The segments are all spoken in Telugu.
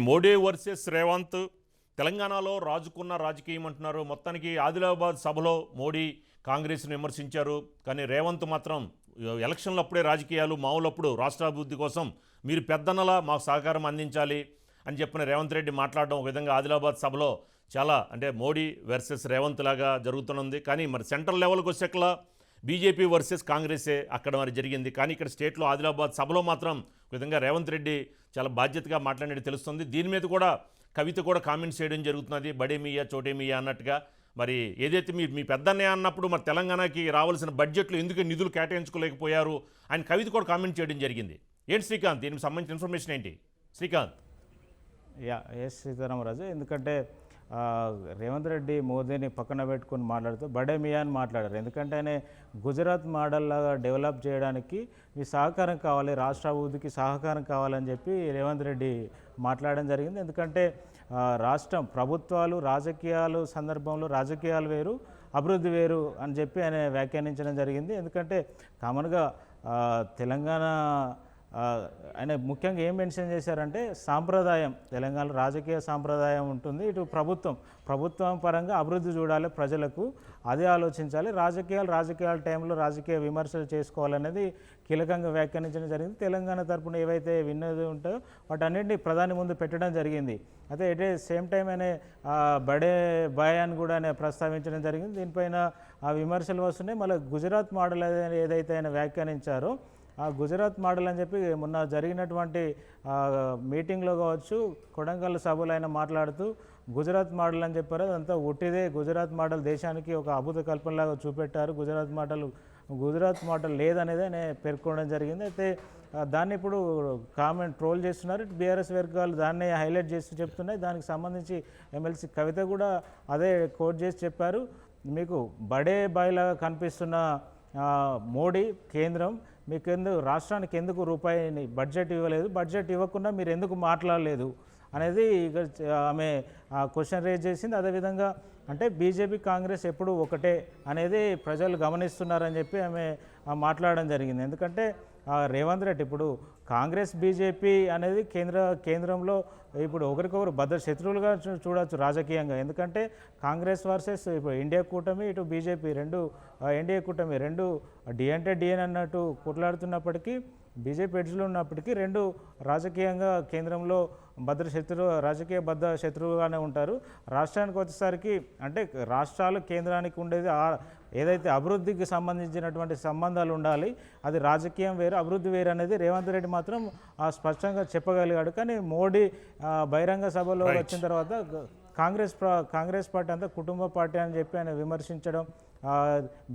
మోడీ వర్సెస్ రేవంత్ తెలంగాణలో రాజుకున్న రాజకీయం అంటున్నారు. మొత్తానికి ఆదిలాబాద్ సభలో మోడీ కాంగ్రెస్ను విమర్శించారు. కానీ రేవంత్ మాత్రం ఎలక్షన్లు అప్పుడే రాజకీయాలు, మామూలప్పుడు రాష్ట్రాభివృద్ధి కోసం మీరు పెద్దన్నలా మాకు సహకారం అందించాలి అని చెప్పిన రేవంత్ రెడ్డి మాట్లాడడం ఒక విధంగా ఆదిలాబాద్ సభలో చాలా అంటే మోడీ వర్సెస్ రేవంత్ లాగా జరుగుతున్నది. కానీ మరి సెంట్రల్ లెవెల్కి వచ్చేకలా బీజేపీ వర్సెస్ కాంగ్రెసే అక్కడ మరి జరిగింది. కానీ ఇక్కడ స్టేట్లో ఆదిలాబాద్ సభలో మాత్రం ఒక విధంగా రేవంత్ రెడ్డి చాలా బాధ్యతగా మాట్లాడినట్టు తెలుస్తుంది. దీని మీద కూడా కవిత కూడా కామెంట్స్ చేయడం జరుగుతున్నది. బడే మియా చోటే మియా అన్నట్టుగా మరి ఏదైతే మీ పెద్దన్నయ్య అన్నప్పుడు మరి తెలంగాణకి రావాల్సిన బడ్జెట్లో ఎందుకు నిధులు కేటాయించుకోలేకపోయారు ఆయన కవిత కూడా కామెంట్ చేయడం జరిగింది. ఏంటి శ్రీకాంత్, దీనికి సంబంధించిన ఇన్ఫర్మేషన్ ఏంటి శ్రీకాంత్? ఎస్ సీతారామరాజు, ఎందుకంటే రేవంత్ రెడ్డి మోదీని పక్కన పెట్టుకుని మాట్లాడుతూ బడే మియా అని మాట్లాడారు. ఎందుకంటే ఆయన గుజరాత్ మోడల్ లాగా డెవలప్ చేయడానికి మీ సహకారం కావాలి, రాష్ట్ర అభివృద్ధికి సహకారం కావాలని చెప్పి రేవంత్ రెడ్డి మాట్లాడడం జరిగింది. ఎందుకంటే రాష్ట్రం ప్రభుత్వాలు రాజకీయాలు సందర్భంలో రాజకీయాలు వేరు, అభివృద్ధి వేరు అని చెప్పి ఆయన వ్యాఖ్యానించడం జరిగింది. ఎందుకంటే కామన్గా తెలంగాణ ఆయన ముఖ్యంగా ఏం మెన్షన్ చేశారంటే సాంప్రదాయం, తెలంగాణ రాజకీయ సాంప్రదాయం ఉంటుంది, ఇటు ప్రభుత్వం పరంగా అభివృద్ధి చూడాలి, ప్రజలకు అదే ఆలోచించాలి, రాజకీయాల టైంలో రాజకీయ విమర్శలు చేసుకోవాలనేది కీలకంగా వ్యాఖ్యానించడం జరిగింది. తెలంగాణ తరపున ఏవైతే విన్నది ఉంటాయో వాటన్నింటినీ ప్రధాని ముందు పెట్టడం జరిగింది. అయితే ఎట్ సేమ్ టైం అనే బడే బాయ్ అని కూడా ఆయన ప్రస్తావించడం జరిగింది. దీనిపైన విమర్శలు వస్తున్నాయి. మళ్ళీ గుజరాత్ మోడల్ ఏదైతే ఆయన వ్యాఖ్యానించారో ఆ గుజరాత్ మోడల్ అని చెప్పి మొన్న జరిగినటువంటి మీటింగ్లో కావచ్చు, కొడంగల్ సభలో ఆయన మాట్లాడుతూ గుజరాత్ మోడల్ అని చెప్పారు. అదంతా ఒట్టిదే. గుజరాత్ మోడల్ దేశానికి ఒక అద్భుత కల్పనలాగా చూపెట్టారు. గుజరాత్ మోడల్ లేదనేది ఆయన పేర్కొనడం జరిగింది. అయితే దాన్ని ఇప్పుడు ట్రోల్ చేస్తున్నారు. బీఆర్ఎస్ వర్గాలు దాన్ని హైలైట్ చేస్తూ చెప్తున్నాయి. దానికి సంబంధించి ఎమ్మెల్సీ కవిత కూడా అదే కోట్ చేసి చెప్పారు. మీకు బడే బాయ్లాగా కనిపిస్తున్న మోడీ కేంద్రం మీకెందుకు రాష్ట్రానికి ఎందుకు రూపాయిని బడ్జెట్ ఇవ్వలేదు, బడ్జెట్ ఇవ్వకుండా మీరు ఎందుకు మాట్లాడలేదు అనేది ఇక ఆమె క్వశ్చన్ రేజ్ చేసింది. అదేవిధంగా అంటే బీజేపీ కాంగ్రెస్ ఎప్పుడు ఒకటే అనేది ప్రజలు గమనిస్తున్నారని చెప్పి ఆమె మాట్లాడడం జరిగింది. ఎందుకంటే రేవంత్ రెడ్డి ఇప్పుడు కాంగ్రెస్ బీజేపీ అనేది కేంద్రంలో ఇప్పుడు ఒకరికొకరు భద్ర శత్రువులుగా చూడవచ్చు రాజకీయంగా. ఎందుకంటే కాంగ్రెస్ వర్సెస్ ఇప్పుడు ఇండియా కూటమి, ఇటు బీజేపీ ఎన్డీఏ కూటమి రెండు డి అంటే డిఎన్ అన్నట్టు కొట్లాడుతున్నప్పటికీ, బీజేపీ ఎడ్జ్లో ఉన్నప్పటికీ రెండు రాజకీయంగా కేంద్రంలో రాజకీయ భద్ర శత్రువుగానే ఉంటారు. రాష్ట్రానికి వచ్చేసరికి అంటే రాష్ట్రాలు కేంద్రానికి ఉండేది ఏదైతే అభివృద్ధికి సంబంధించినటువంటి సంబంధాలు ఉండాలి, అది రాజకీయం వేరు అభివృద్ధి వేరు అనేది రేవంత్ రెడ్డి మాత్రం స్పష్టంగా చెప్పగలిగాడు. కానీ మోడీ బహిరంగ సభలో వచ్చిన తర్వాత కాంగ్రెస్ పార్టీ అంతా కుటుంబ పార్టీ అని చెప్పి ఆయన విమర్శించడం,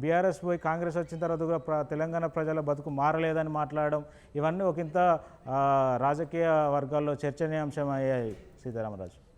బీఆర్ఎస్ పోయి కాంగ్రెస్ వచ్చిన తర్వాత కూడా తెలంగాణ ప్రజల బతుకు మారలేదని మాట్లాడడం, ఇవన్నీ ఒకంత రాజకీయ వర్గాల్లో చర్చనీయాంశం అయ్యాయి సీతారామరాజు.